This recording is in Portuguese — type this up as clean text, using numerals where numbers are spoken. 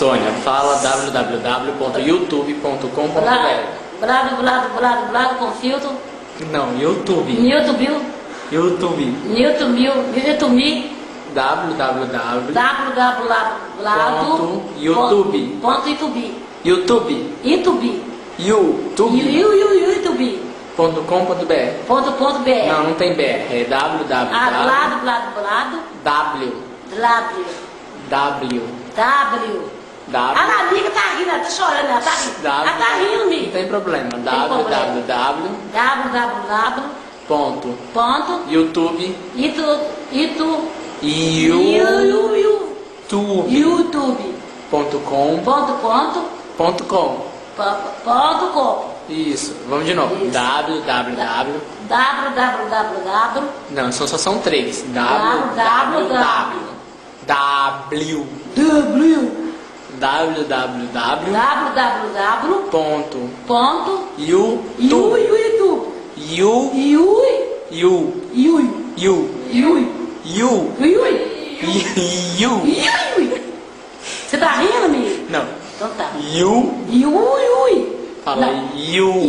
Sônia, fala www.youtube.com.br. Blado com filtro. Não, YouTube. YouTube. YouTube. YouTube. www.youtube. YouTube. YouTube.com.br. Não tem BR. É W. A amiga tá rindo, ela tá chorando, ela tá rindo. Ela tá rindo, amiga. Não tem problema. YouTube.com. Isso. Vamos de novo. Isso. www. Não, só são três. Você tá rindo, amigo? Não. Então tá. Fala you.